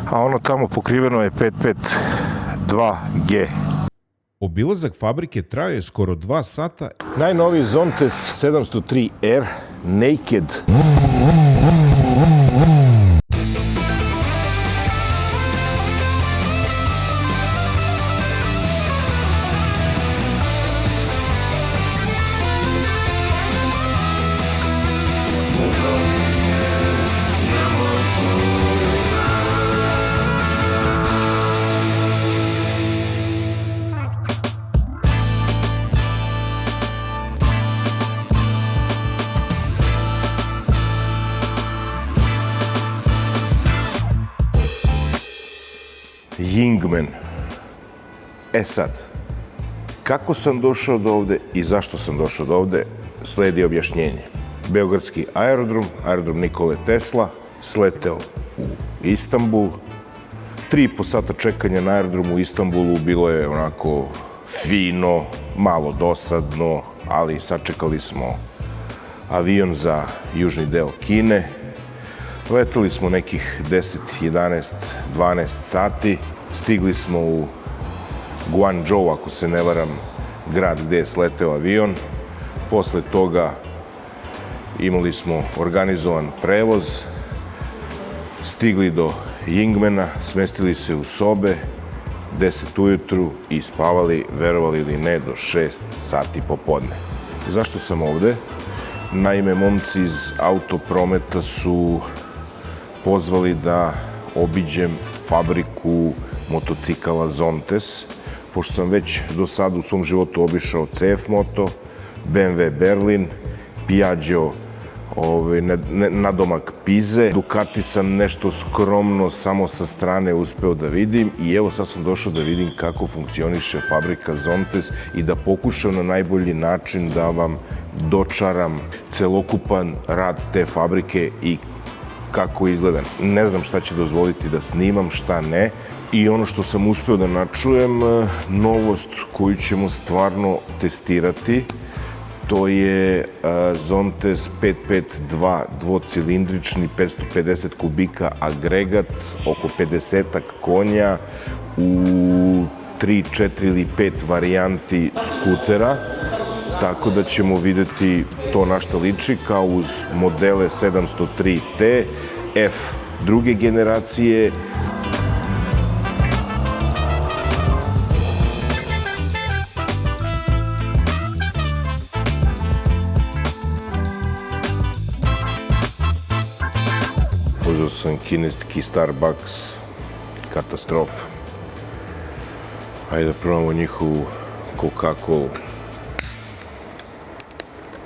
a ono tamo pokriveno je 552G. Obilazak fabrike trajao je skoro 2 sata. Najnoviji Zontes 703R Naked. Yingmen. E sad, kako sam došao do ovde i zašto sam došao do ovde, sledi objašnjenje. Beogradski aerodrom Nikole Tesla, sleteo u Istanbul. 3,5 sata čekanja na aerodromu u Istanbulu bilo je onako fino, malo dosadno, ali sačekali smo avion za južni deo Kine. Leteli smo nekih 10, 11, 12 sati. Stigli smo u Guangzhou, ako se ne varam, grad gde je sleteo avion. Posle toga imali smo organizovan prevoz. Stigli do Yingmena, smestili se u sobe, 10 ujutru i spavali, verovali ili ne, do 6 sati popodne. Zašto sam ovde? Naime, momci iz autoprometa su pozvali da obiđem fabriku motocikala Zontes, pošto sam već do sada u svom životu obišao CF Moto, BMW Berlin, Piaggio nadomak Pize, Ducati sam nešto skromno samo sa strane uspeo da vidim i evo sad sam došao da vidim kako funkcioniše fabrika Zontes i da pokušam na najbolji način da vam dočaram celokupan rad te fabrike i kako izgleda. Ne znam šta će dozvoliti da snimam, šta ne. I ono što sam uspeo da načujem, novost koju ćemo stvarno testirati, to je Zontes 552 dvocilindrični 550 kubika agregat, oko 50-ak konja u 3, 4 ili 5 varijanti skutera. Tako da ćemo videti to na šta liči, kao uz modele 703T, F druge generacije. Uzeo sam kineski Starbucks, katastrofa. Hajde da probamo njihovu Coca-Cola.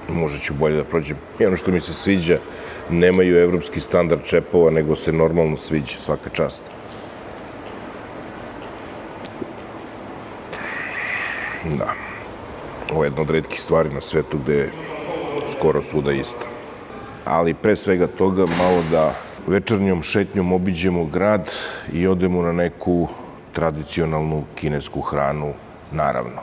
Možda ću bolje da prođem. I ono što mi se sviđa, nemaju evropski standard čepova, nego se normalno sviđa, svaka čast. Da. Ovo je jedna od retkih stvari na svetu gde je skoro svuda isto. Ali pre svega toga malo da večernjom šetnjom obiđemo grad i odemo na neku tradicionalnu kinesku hranu, naravno.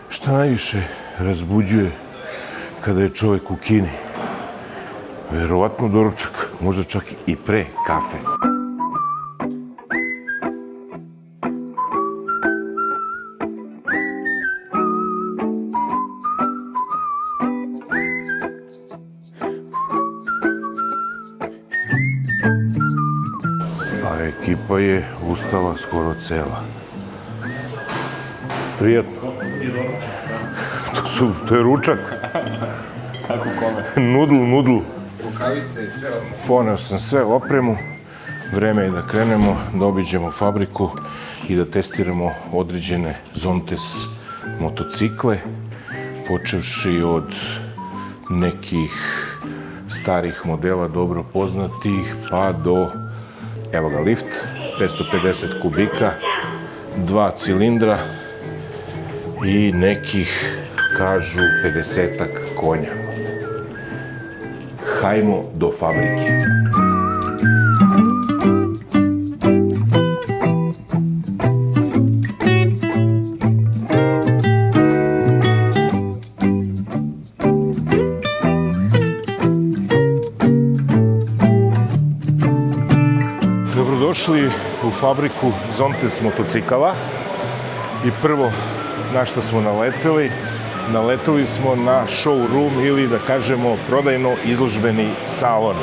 Šta najviše razbuđuje kada je čovek u Kini? Verovatno doručak, možda čak i pre kafe. A ekipa je ustala skoro cela. Prijatno. To je ručak. Kako kome? Nudl. Rukavice i sve ostalo. Poneo sam sve opremu. Vreme je da krenemo, da obiđemo fabriku i da testiramo određene Zontes motocikle, počevši od nekih starih modela dobro poznatih, pa do, evo ga, lift, 550 kubika, 2 cilindra i nekih, kažu, 50-ak konja. Hajmo do fabrike. Dobrodošli u fabriku Zontes motocikala i prvo na što smo naleteli smo na showroom ili da kažemo prodajno izložbeni salon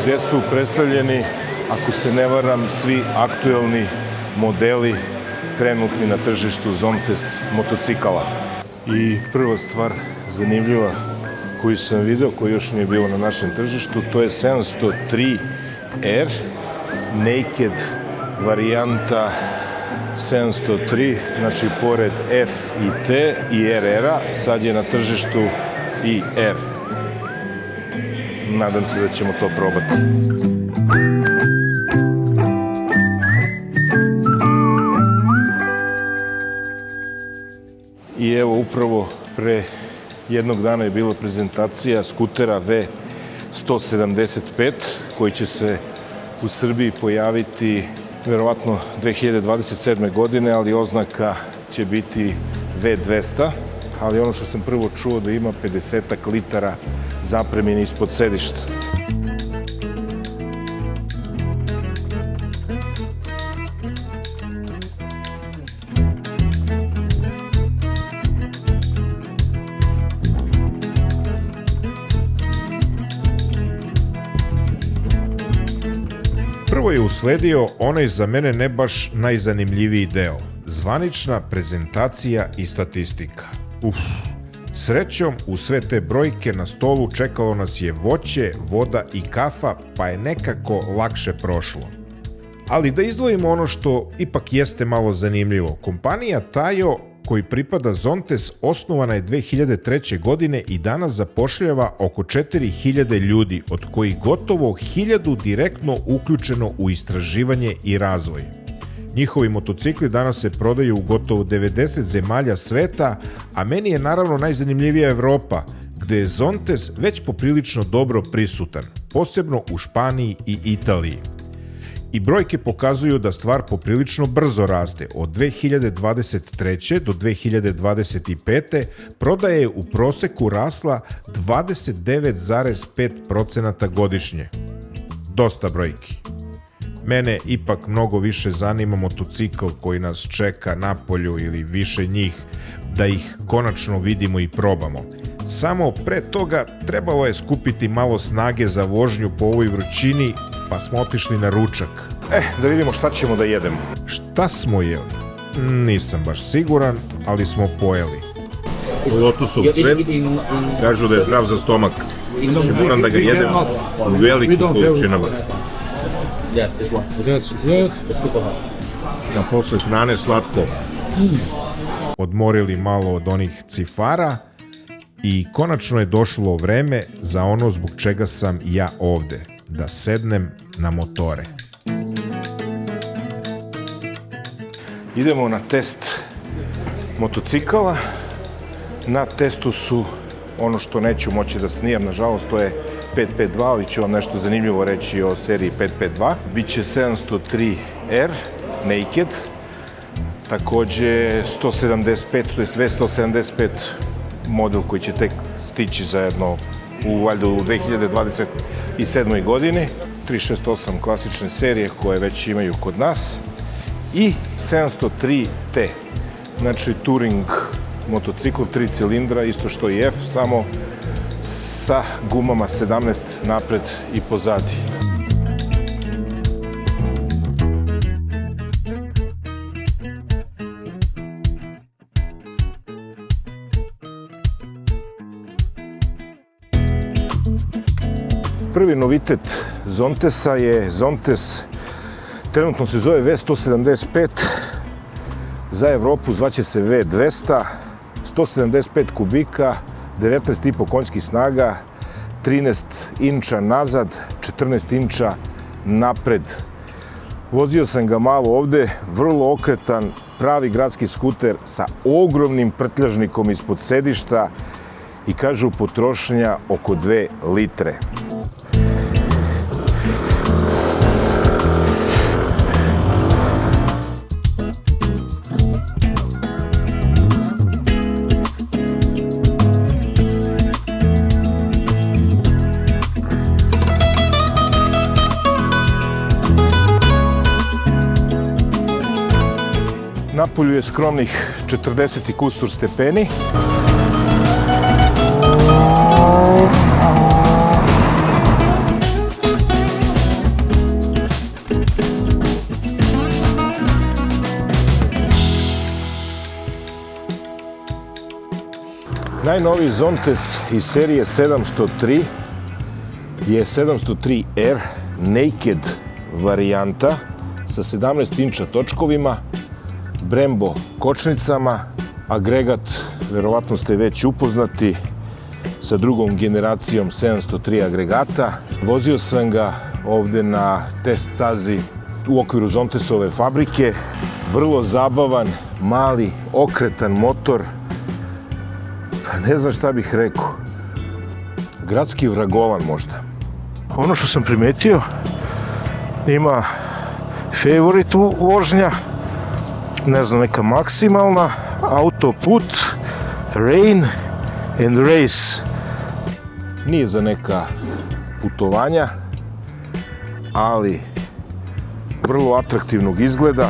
gde su predstavljeni, ako se ne varam, svi aktuelni modeli trenutni na tržištu Zontes motocikala. I prva stvar zanimljiva koju sam video, koja još nije bilo na našem tržištu, to je 703R Naked varijanta 703, znači pored F i T i RR-a, sad je na tržištu i R. Nadam se da ćemo to probati. I evo, upravo pre jednog dana je bila prezentacija skutera V175 koji će se u Srbiji pojaviti verovatno 2027. godine, ali oznaka će biti V200, ali ono što sam prvo čuo da ima 50 litara zapremine ispod sedišta. Prvo je usledio onaj za mene ne baš najzanimljiviji deo, zvanična prezentacija i statistika. Srećom, u sve te brojke na stolu čekalo nas je voće, voda i kafa, pa je nekako lakše prošlo. Ali da izdvojimo ono što ipak jeste malo zanimljivo. Kompanija Tajo, koji pripada Zontes, osnovana je 2003. godine i danas zapošljava oko 4000 ljudi, od kojih gotovo 1000 direktno uključeno u istraživanje i razvoj. Njihovi motocikli danas se prodaju u gotovo 90 zemalja sveta, a meni je naravno najzanimljivija Evropa, gde je Zontes već poprilično dobro prisutan, posebno u Španiji i Italiji. I brojke pokazuju da stvar poprilično brzo raste. Od 2023. do 2025. prodaja je u proseku rasla 29,5% godišnje. Dosta brojki. Mene ipak mnogo više zanima motocikl koji nas čeka napolju ili više njih, da ih konačno vidimo i probamo. Samo pre toga trebalo je skupiti malo snage za vožnju po ovoj vrućini, pa smo otišli na ručak. Da vidimo šta ćemo da jedemo. Šta smo jeli? Nisam baš siguran, ali smo pojeli. Lotusov cvet, kažu da je zdrav za stomak. Znači moram da ga jedem u velikim količinama. A posle hrane slatko. Odmorili malo od onih cifara i konačno je došlo vreme za ono zbog čega sam ja ovde, da sednem na motore. Idemo na test motocikala. Na testu su ono što neću moći da snimam, nažalost, to je 552, ali ću vam nešto zanimljivo reći o seriji 552. Biće 703R Naked, takođe 175, to je V175 model koji će tek stići zajedno valjda u 2027. godini. 368 klasične serije koje već imaju kod nas i 703T, znači touring motocikl, 3 cilindra, isto što i F, samo sa gumama 17 napred i pozadi. Prvi novitet Zontesa je Zontes, trenutno se zove V175, za Evropu zvaće se V200, 175 kubika, 19,5 konjskih snaga, 13 inča nazad, 14 inča napred. Vozio sam ga malo ovde, vrlo okretan, pravi gradski skuter sa ogromnim prtljažnikom ispod sedišta i kažu potrošnja oko 2 litre. Napolju je skromnih 40 i kusur stepeni. Najnoviji Zontes iz serije 703 je 703R Naked varijanta sa 17 inča točkovima, Brembo kočnicama, agregat, verovatno ste već upoznati, sa drugom generacijom 703 agregata. Vozio sam ga ovde na test stazi u okviru Zontesove fabrike. Vrlo zabavan, mali, okretan motor. Pa ne znam šta bih rekao. Gradski vragolan možda. Ono što sam primetio, ima favorite vožnja, ne znam, neka maksimalna, autoput, rain and race. Nije za neka putovanja, ali vrlo atraktivnog izgleda.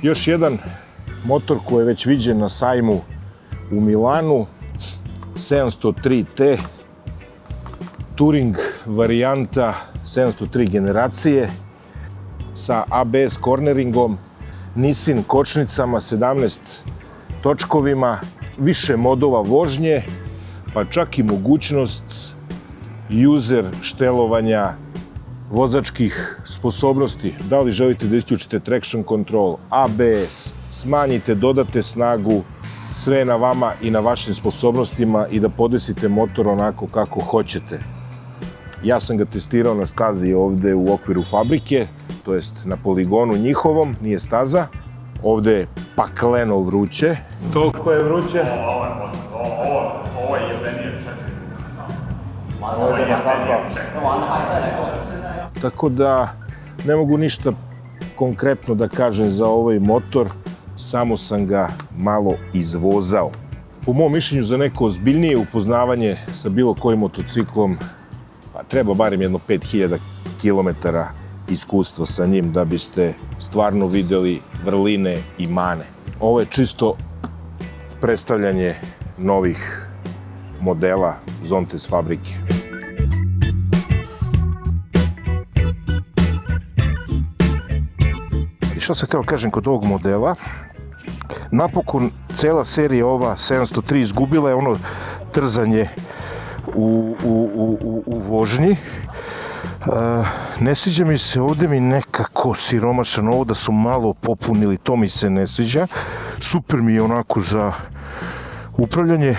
Još jedan motor koji je već viđen na sajmu u Milanu, 703T, Touring varijanta 703 generacije sa ABS corneringom, Nissin kočnicama, 17 točkovima, više modova vožnje, pa čak i mogućnost user štelovanja vozačkih sposobnosti. Da li želite da isključite traction control, ABS, smanjite, dodate snagu, sve je na vama i na vašim sposobnostima i da podesite motor onako kako hoćete. Ja sam ga testirao na stazi ovde u okviru fabrike, to jest na poligonu njihovom, nije staza. Ovde je pakleno vruće. Toliko je vruće? Ovo je jedenije 4. Tako da ne mogu ništa konkretno da kažem za ovaj motor, samo sam ga malo izvozao. Po mom mišljenju, za neko ozbiljnije upoznavanje sa bilo kojim motociklom, pa treba barem jedno 5000 km iskustva sa njim da biste stvarno videli vrline i mane. Ovo je čisto predstavljanje novih modela Zontes fabrike. I što sam htio kažem kod ovog modela, napokon cela serija ova 703 izgubila je ono trzanje u vožnji. Ne sviđa mi se, ovde mi nekako siromašan ovo da su malo popunili, to mi se ne sviđa. Super mi je onako za upravljanje,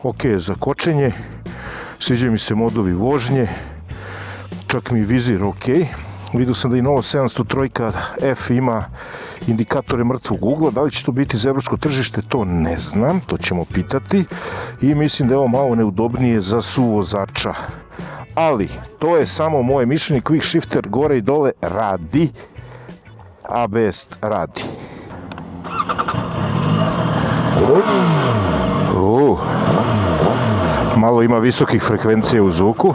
ok, za kočenje, sviđa mi se modovi vožnje, čak mi vizir ok. Vidio sam da i novo 703 F ima indikatore mrtvog ugla, da li će to biti za evropsko tržište, to ne znam, to ćemo pitati i mislim da je ovo malo neudobnije za suvozača. Ali, to je samo moje mišljenje, quick shifter gore i dole radi, ABS radi. Malo ima visokih frekvencija u zvuku.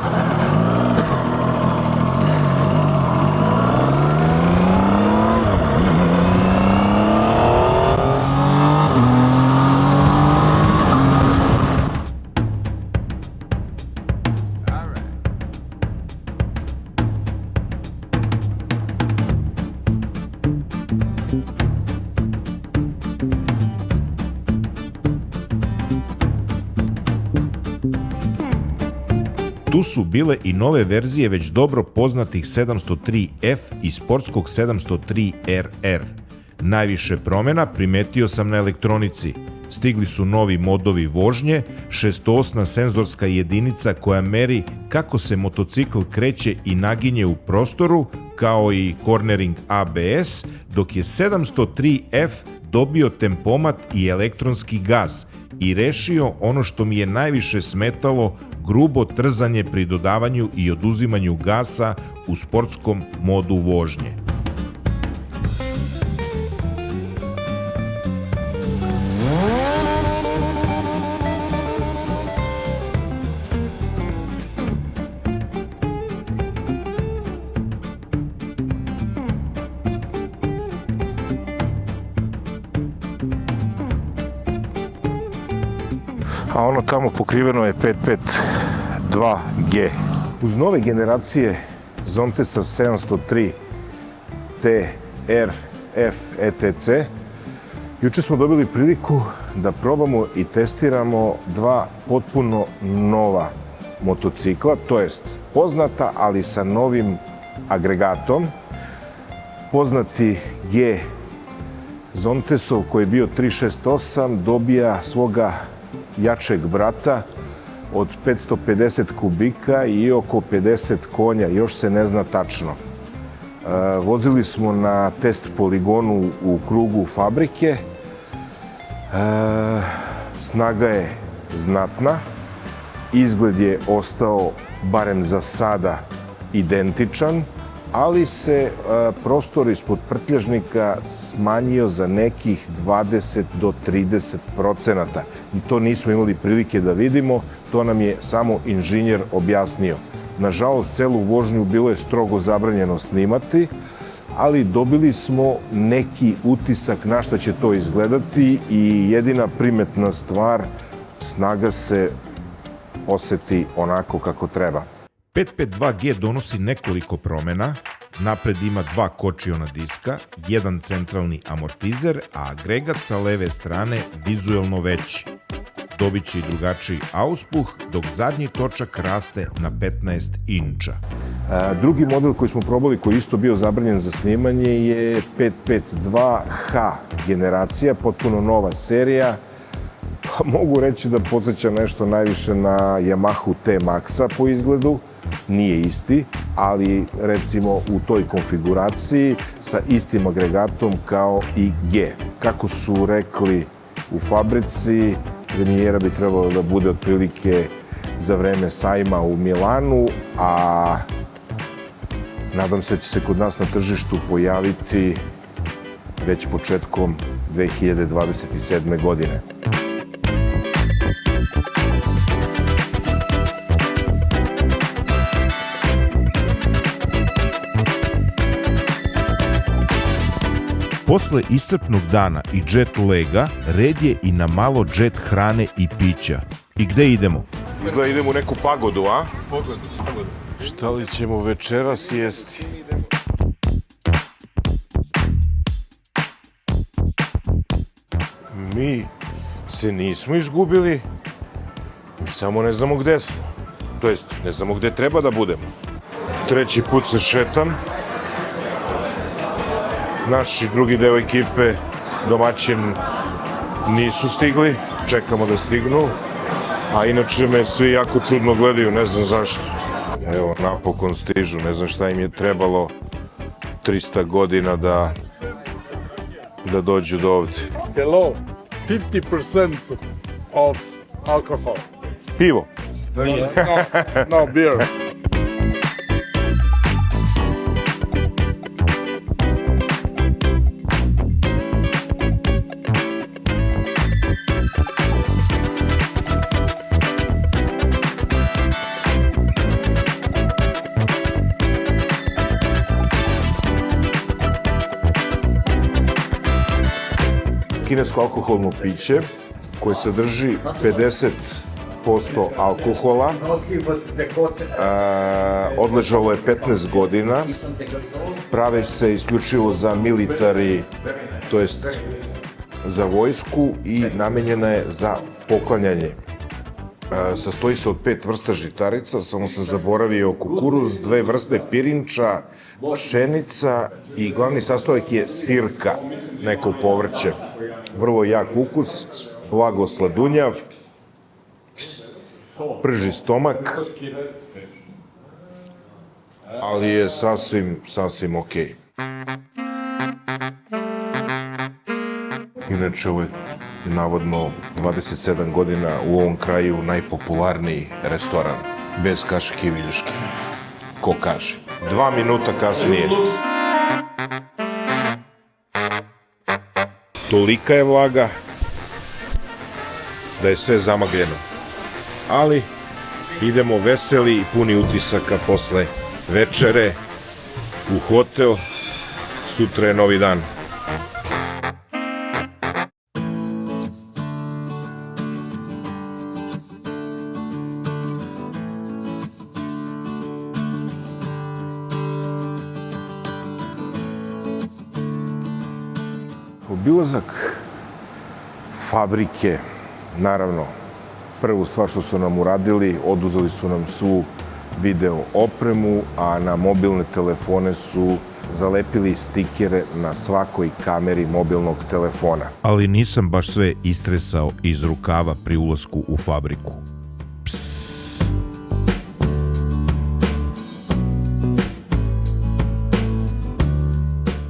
Tu su bile i nove verzije već dobro poznatih 703F i sportskog 703RR. Najviše promjena primetio sam na elektronici. Stigli su novi modovi vožnje, šestoosna senzorska jedinica koja meri kako se motocikl kreće i naginje u prostoru, kao i cornering ABS, dok je 703F dobio tempomat i elektronski gas i rešio ono što mi je najviše smetalo, grubo trzanje pri dodavanju i oduzimanju gasa u sportskom modu vožnje. A ono tamo pokriveno je 552G. Uz nove generacije Zontesa 703 TRF ETC, juče smo dobili priliku da probamo i testiramo dva potpuno nova motocikla, to jest poznata, ali sa novim agregatom. Poznati G Zontesov koji je bio 368 dobija svoga jačeg brata od 550 kubika i oko 50 konja, još se ne zna tačno. Vozili smo na test poligonu u krugu fabrike. Snaga je znatna, izgled je ostao, barem za sada, identičan, ali se prostor ispod prtljažnika smanjio za nekih 20 do 30%. To nismo imali prilike da vidimo, to nam je samo inženjer objasnio. Nažalost, celu vožnju bilo je strogo zabranjeno snimati, ali dobili smo neki utisak na šta će to izgledati i jedina primetna stvar, snaga se oseti onako kako treba. 552G donosi nekoliko promjena. Napred ima dva kočiona diska, jedan centralni amortizer, a agregat sa leve strane vizuelno veći. Dobit će i drugačiji auspuh, dok zadnji točak raste na 15 inča. Drugi model koji smo probali, koji je isto bio zabranjen za snimanje, je 552H generacija, potpuno nova serija. Mogu reći da podsjeća nešto najviše na Yamahu T-Maxa po izgledu. Nije isti, ali recimo u toj konfiguraciji sa istim agregatom kao i G. Kako su rekli u fabrici, premijera bi trebalo da bude otprilike za vreme sajma u Milanu, a nadam se da će se kod nas na tržištu pojaviti već početkom 2027. godine. Posle iscrpnog dana i jet lega, red je i na malo jet hrane i pića. I gde idemo? Izgleda idemo u neku pagodu, a? Pagodu. Šta li ćemo večeras jesti? Mi se nismo izgubili, mi samo ne znamo gde smo. To jest, ne znamo gde treba da budemo. Treći put se šetam. Naši drugi deo ekipe, domaćin, nisu stigli, čekamo da stignu, a inače me svi jako čudno gledaju, ne znam zašto. Evo, napokon stižu, ne znam šta im je trebalo 300 godina da dođu do ovde. Hello, 50% of alcohol. Pivo. No beer. Kinesko alkoholno piće koje sadrži 50% alkohola, odležalo je 15 godina, pravi se isključivo za militari, to jest za vojsku i namenjena je za poklanjanje. Sastoji se od 5 vrsta žitarica, samo sam zaboravio kukuruz, 2 vrste pirinča, pšenica i glavni sastojak je sirka, neko povrće. Vrlo jak ukus, blago sladunjav, prži stomak, ali je sasvim okej. Inače, ovo je navodno 27 godina u ovom kraju najpopularniji restoran, bez kašike i viljuške. Ko kaže? 2 minuta kasnije. Tolika je vlaga da je sve zamagljeno. Ali idemo veseli i puni utisaka posle večere u hotel. Sutra je novi dan. Obilazak fabrike, naravno, prvu stvar što su nam uradili, oduzeli su nam svu video opremu, a na mobilne telefone su zalepili stikere na svakoj kameri mobilnog telefona. Ali nisam baš sve istresao iz rukava pri ulasku u fabriku.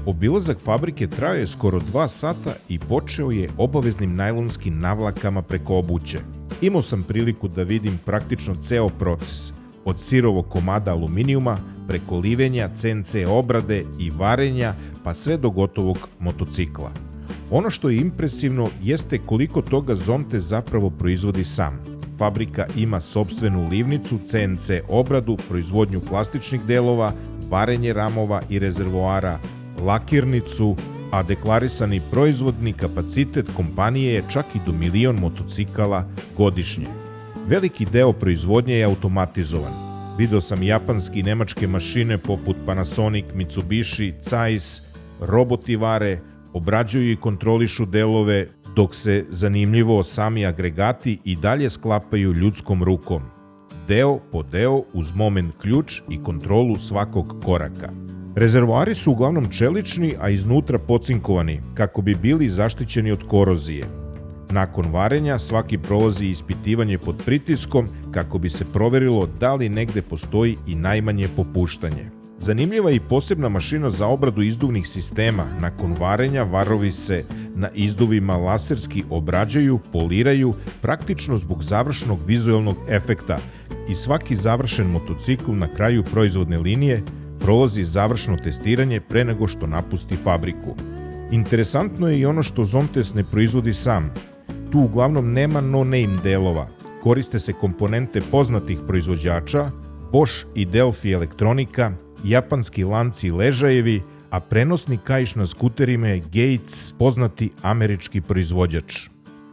Obilazak fabrike trajao je skoro 2 sata i počeo je obaveznim najlonskim navlakama preko obuće. Imao sam priliku da vidim praktično ceo proces, od sirovog komada aluminijuma, preko livenja, CNC obrade i varenja, pa sve do gotovog motocikla. Ono što je impresivno jeste koliko toga Zonte zapravo proizvodi sam. Fabrika ima sopstvenu livnicu, CNC obradu, proizvodnju plastičnih delova, varenje ramova i rezervoara, lakirnicu, a deklarisani proizvodni kapacitet kompanije je čak i do 1.000.000 motocikala godišnje. Veliki deo proizvodnje je automatizovan. Video sam japanske i nemačke mašine poput Panasonic, Mitsubishi, Zeiss, roboti vare, obrađuju i kontrolišu delove, dok se zanimljivo sami agregati i dalje sklapaju ljudskom rukom. Deo po deo uz moment ključ i kontrolu svakog koraka. Rezervoari su uglavnom čelični, a iznutra pocinkovani, kako bi bili zaštićeni od korozije. Nakon varenja svaki prolazi ispitivanje pod pritiskom kako bi se proverilo da li negde postoji i najmanje popuštanje. Zanimljiva je i posebna mašina za obradu izduvnih sistema. Nakon varenja varovi se na izduvima laserski obrađuju, poliraju, praktično zbog završnog vizualnog efekta i svaki završen motocikl na kraju proizvodne linije prolazi završno testiranje pre nego što napusti fabriku. Interesantno je i ono što Zontes ne proizvodi sam. Tu uglavnom nema no-name delova. Koriste se komponente poznatih proizvođača, Bosch i Delphi elektronika, japanski lanci ležajevi, a prenosni kaiš na skuterima je Gates, poznati američki proizvođač.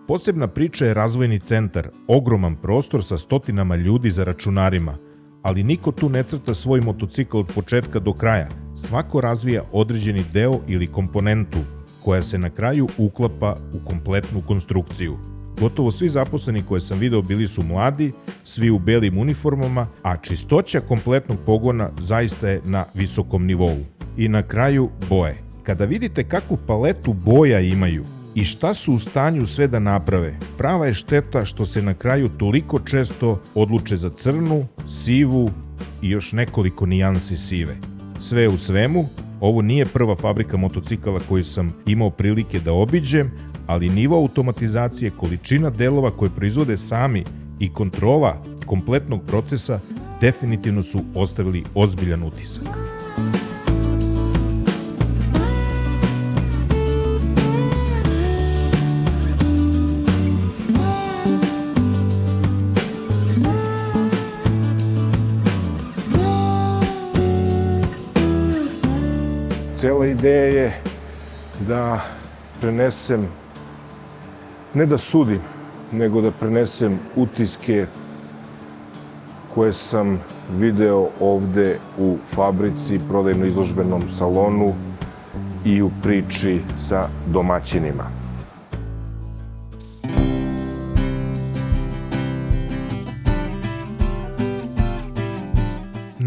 Posebna priča je razvojni centar, ogroman prostor sa stotinama ljudi za računarima, ali niko tu ne crta svoj motocikl od početka do kraja. Svako razvija određeni deo ili komponentu, koja se na kraju uklapa u kompletnu konstrukciju. Gotovo svi zaposleni koje sam video bili su mladi, svi u belim uniformama, a čistoća kompletnog pogona zaista je na visokom nivou. I na kraju boje. Kada vidite kakvu paletu boja imaju i šta su u stanju sve da naprave, prava je šteta što se na kraju toliko često odluče za crnu, sivu i još nekoliko nijansi sive. Sve u svemu, ovo nije prva fabrika motocikala koju sam imao prilike da obiđem, ali nivo automatizacije, količina delova koje proizvode sami i kontrola kompletnog procesa definitivno su ostavili ozbiljan utisak. Cijela ideja je da prenesem, ne da sudim, nego da prenesem utiske koje sam video ovde u fabrici, prodajno-izložbenom salonu i u priči sa domaćinima.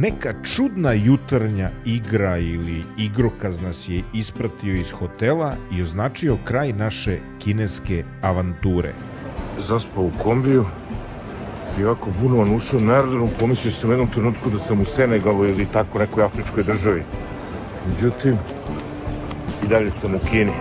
Neka čudna jutarnja igra ili igrokaz nas je ispratio iz hotela i označio kraj naše kineske avanture. Zaspao u kombiju i ovako bunovan ušao na aerodrom, pomislio sam u jednom trenutku da sam u Senegalu ili tako nekoj afričkoj državi. Međutim, i dalje sam u Kini.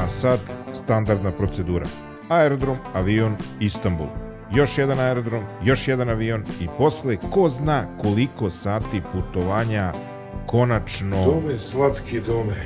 A sad standardna procedura. Aerodrom, avion, Istanbul. Još jedan aerodrom, još jedan avion i posle ko zna koliko sati putovanja konačno... Dome, slatki dome.